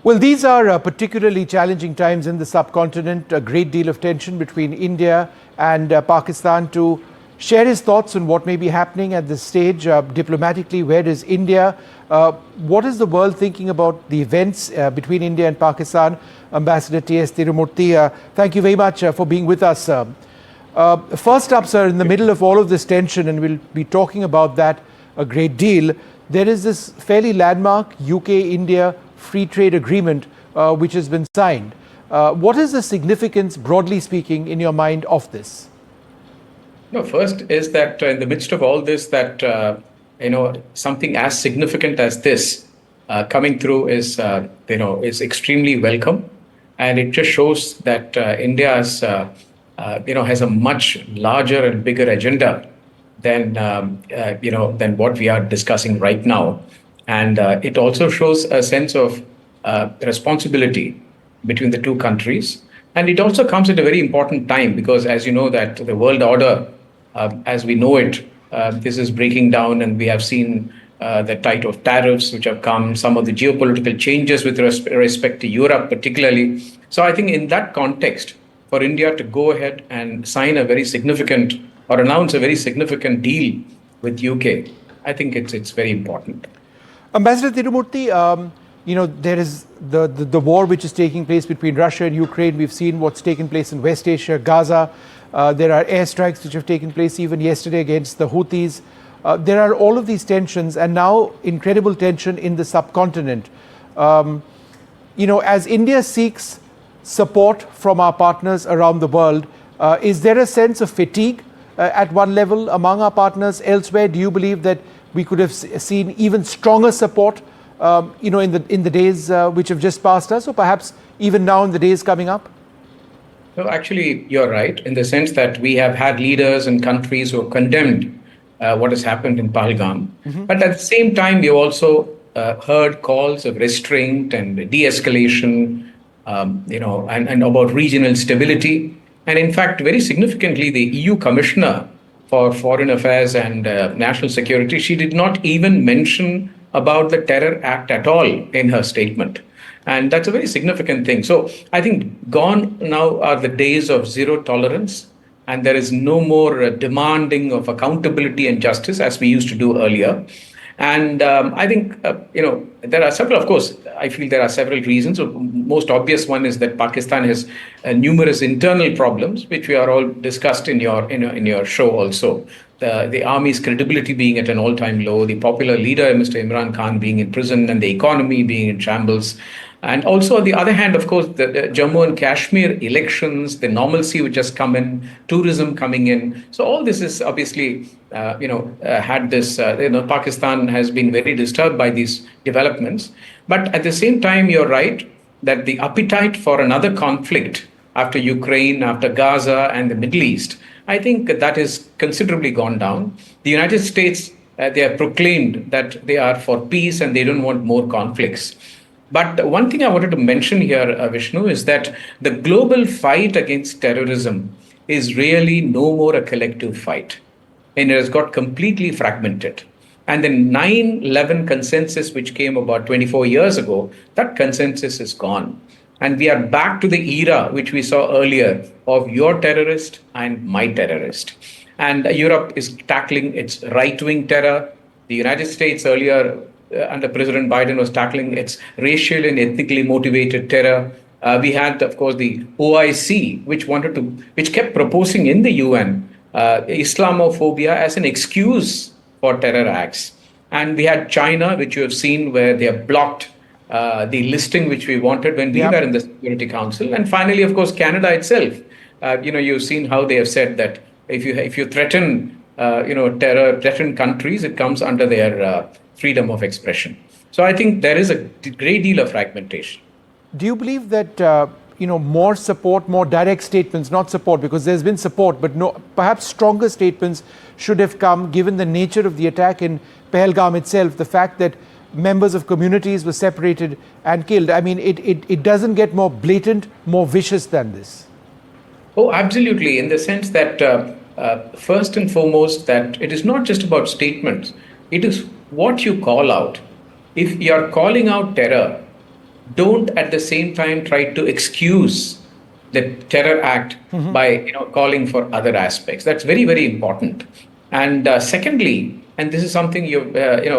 Well, these are particularly challenging times in the subcontinent, a great deal of tension between India and Pakistan. To share his thoughts on what may be happening at this stage diplomatically, where is India? What is the world thinking about the events between India and Pakistan? Ambassador TS Tirumurthi, thank you very much for being with us. First up, sir, in the middle of all of this tension, and we'll be talking about that a great deal, there is this fairly landmark UK-India free trade agreement which has been signed. What is the significance, broadly speaking, in your mind of this? No, first is that in the midst of all this, that something as significant as this coming through is is extremely welcome, and it just shows that India has a much larger and bigger agenda than what we are discussing right now. And it also shows a sense of responsibility between the two countries. And it also comes at a very important time because, as you know, that the world order, as we know it, this is breaking down, and we have seen the tide of tariffs which have come, some of the geopolitical changes with respect to Europe particularly. So I think in that context, for India to go ahead and sign a very significant or announce a very significant deal with UK, I think it's very important. Ambassador Tirumurthi, there is the war which is taking place between Russia and Ukraine. We've seen what's taken place in West Asia, Gaza. There are airstrikes which have taken place even yesterday against the Houthis. There are all of these tensions, and now incredible tension in the subcontinent. As India seeks support from our partners around the world, is there a sense of fatigue at one level among our partners elsewhere? Do you believe that we could have seen even stronger support, in the days which have just passed us, or perhaps even now in the days coming up? No, actually, you're right, in the sense that we have had leaders and countries who have condemned what has happened in Pahalgam. Mm-hmm. But at the same time, we also heard calls of restraint and de-escalation, and about regional stability. And in fact, very significantly, the EU Commissioner for Foreign Affairs and National Security, she did not even mention about the Terror Act at all in her statement. And that's a very significant thing. So I think gone now are the days of zero tolerance, and there is no more demanding of accountability and justice as we used to do earlier. And I think, there are several, of course, I feel there are several reasons. So most obvious one is that Pakistan has numerous internal problems, which we are all discussed in your show also. The army's credibility being at an all-time low, the popular leader, Mr. Imran Khan, being in prison, and the economy being in shambles. And also, on the other hand, of course, the Jammu and Kashmir elections, the normalcy which has come in, tourism coming in. So all this is obviously, had this, Pakistan has been very disturbed by these developments. But at the same time, you're right that the appetite for another conflict after Ukraine, after Gaza and the Middle East, I think that has considerably gone down. The United States, they have proclaimed that they are for peace and they don't want more conflicts. But one thing I wanted to mention here, Vishnu, is that the global fight against terrorism is really no more a collective fight. And it has got completely fragmented. And the 9/11 consensus, which came about 24 years ago, that consensus is gone. And we are back to the era which we saw earlier of your terrorist and my terrorist. And Europe is tackling its right-wing terror. The United States earlier under President Biden was tackling its racial and ethnically motivated terror. We had, of course, the OIC, which kept proposing in the UN Islamophobia as an excuse for terror acts. And we had China, which you have seen, where they have blocked the listing which we wanted when we were in the Security Council. And finally, of course, Canada itself. You've seen how they have said that if you threaten terror, threaten countries, it comes under their freedom of expression. So I think there is a great deal of fragmentation. Do you believe that more support, more direct statements, not support, because there's been support, but perhaps stronger statements should have come, given the nature of the attack in Pahalgam itself, the fact that members of communities were separated and killed? I mean, it doesn't get more blatant, more vicious than this. Oh, absolutely, in the sense that first and foremost, that it is not just about statements. It is what you call out. If you are calling out terror, don't at the same time try to excuse the terror act by calling for other aspects. That's very, very important. And secondly, and this is something you've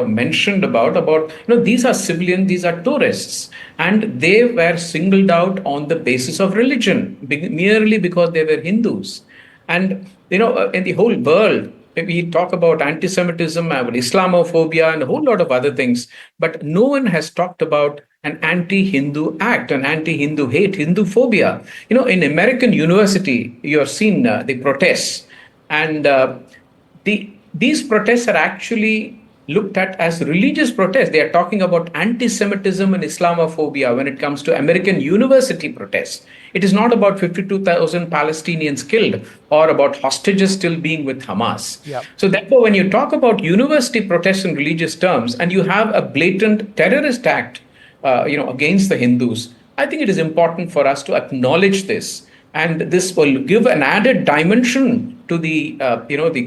mentioned about these are civilian, these are tourists, and they were singled out on the basis of religion merely because they were Hindus. And in the whole world, we talk about anti-Semitism, about Islamophobia, and a whole lot of other things, but no one has talked about an anti-Hindu act, an anti-Hindu hate, Hindu phobia. In American university, you have seen the protests, and these protests are actually looked at as religious protests. They are talking about anti-Semitism and Islamophobia when it comes to American university protests. It is not about 52,000 Palestinians killed or about hostages still being with Hamas. Yeah. So therefore, when you talk about university protests in religious terms and you have a blatant terrorist act, against the Hindus, I think it is important for us to acknowledge this. And this will give an added dimension to the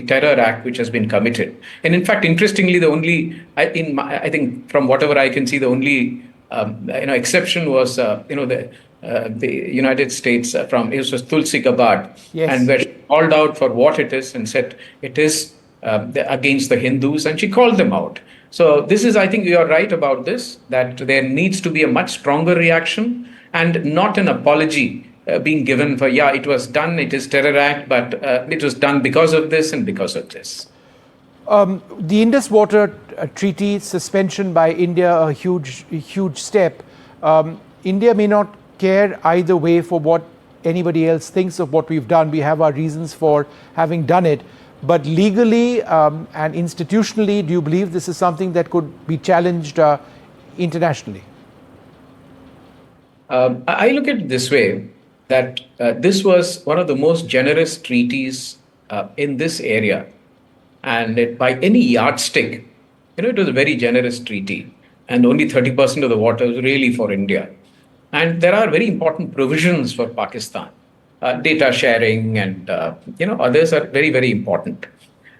terror act which has been committed. And in fact, interestingly, I think from whatever I can see, the only exception was the United States from it was Tulsi Gabbard, Yes. and where she called out for what it is and said it is against the Hindus, and she called them out. So this is, I think you are right about this, that there needs to be a much stronger reaction and not an apology being given for, it was done, it is terror act, but it was done because of this and because of this. The Indus Water Treaty suspension by India, a huge step. India may not care either way for what anybody else thinks of what we've done. We have our reasons for having done it. But legally and institutionally, do you believe this is something that could be challenged internationally? I look at it this way, that this was one of the most generous treaties in this area. And by any yardstick, it was a very generous treaty. And only 30% of the water was really for India. And there are very important provisions for Pakistan. Data sharing and others are very, very important.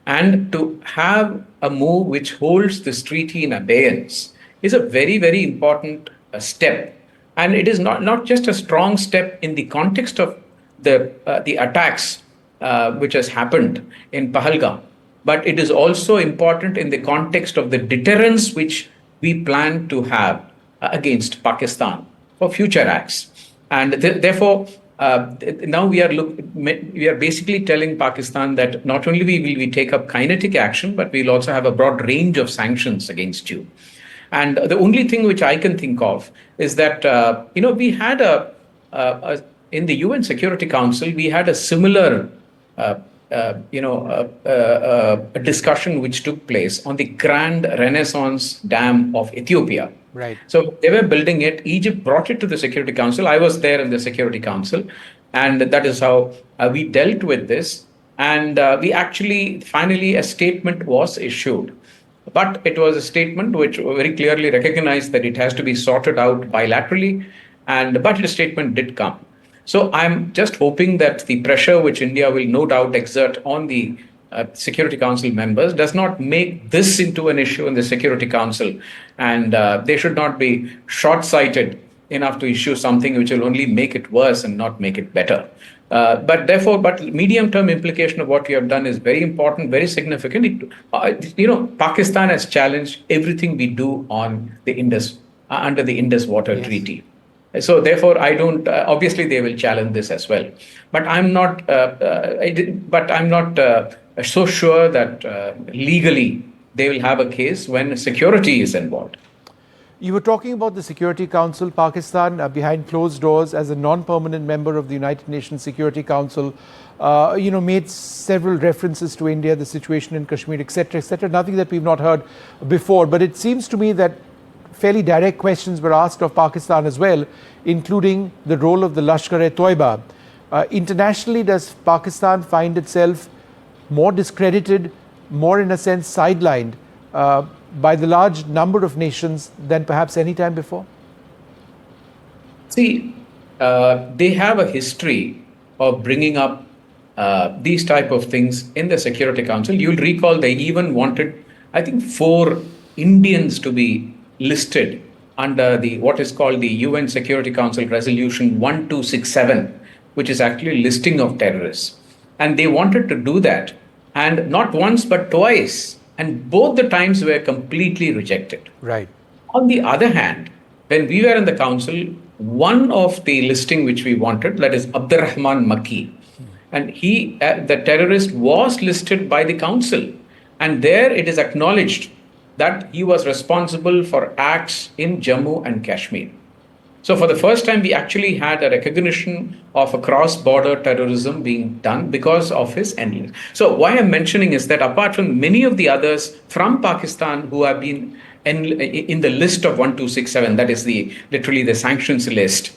And to have a move which holds this treaty in abeyance is a very, very important step. And it is not just a strong step in the context of the attacks which has happened in Pahalgam, but it is also important in the context of the deterrence which we plan to have against Pakistan for future acts. And therefore, now we are basically telling Pakistan that not only will we take up kinetic action, but we'll also have a broad range of sanctions against you. And the only thing which I can think of is that we had in the UN Security Council we had a similar a discussion which took place on the Grand Renaissance Dam of Ethiopia. Right. So they were building it. Egypt brought it to the Security Council. I was there in the Security Council, and that is how we dealt with this. And we actually, finally, a statement was issued. But it was a statement which very clearly recognized that it has to be sorted out bilaterally. But a statement did come. So I'm just hoping that the pressure which India will no doubt exert on the Security Council members does not make this into an issue in the Security Council. And they should not be short-sighted enough to issue something which will only make it worse and not make it better. But medium-term implication of what you have done is very important, very significant. Pakistan has challenged everything we do on the Indus under the Indus Water Treaty. So therefore, I don't. Obviously, they will challenge this as well. But I'm not. So sure that legally they will have a case when security is involved. You were talking about the Security Council, Pakistan behind closed doors as a non-permanent member of the United Nations Security Council, made several references to India, the situation in Kashmir, etc., etc. Nothing that we've not heard before. But it seems to me that fairly direct questions were asked of Pakistan as well, including the role of the Lashkar-e-Toiba. Internationally, does Pakistan find itself more discredited, more in a sense sidelined by the large number of nations than perhaps any time before? See, they have a history of bringing up these type of things in the Security Council. You'll recall they even wanted, I think, 4 Indians to be listed under the what is called the UN Security Council Resolution 1267, which is actually listing of terrorists. And they wanted to do that, and not once but twice, and both the times were completely rejected. Right. On the other hand, when we were in the council, one of the listing which we wanted, that is Abdurrahman Makki, and he, the terrorist, was listed by the council, and there it is acknowledged that he was responsible for acts in Jammu and Kashmir. So for the first time, we actually had a recognition of a cross-border terrorism being done because of his ending. So why I'm mentioning is that apart from many of the others from Pakistan who have been in the list of 1267, that is literally the sanctions list,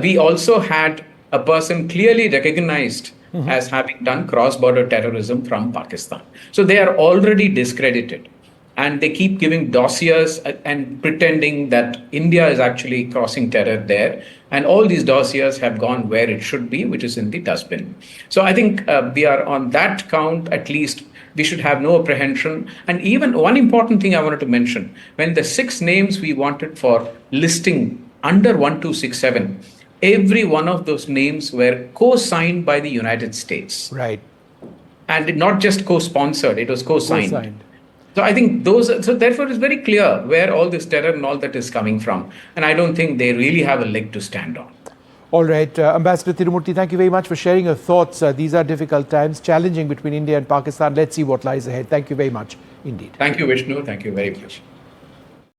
we also had a person clearly recognized as having done cross-border terrorism from Pakistan. So they are already discredited. And they keep giving dossiers and pretending that India is actually causing terror there. And all these dossiers have gone where it should be, which is in the dustbin. So I think we are on that count, at least, we should have no apprehension. And even one important thing I wanted to mention, when the 6 names we wanted for listing under 1267, every one of those names were co-signed by the United States. Right. And not just co-sponsored, it was co-signed. Co-signed. So I think so therefore it's very clear where all this terror and all that is coming from. And I don't think they really have a leg to stand on. All right. Ambassador Tirumurthi, thank you very much for sharing your thoughts. These are difficult times, challenging between India and Pakistan. Let's see what lies ahead. Thank you very much indeed. Thank you, Vishnu. Thank you very much.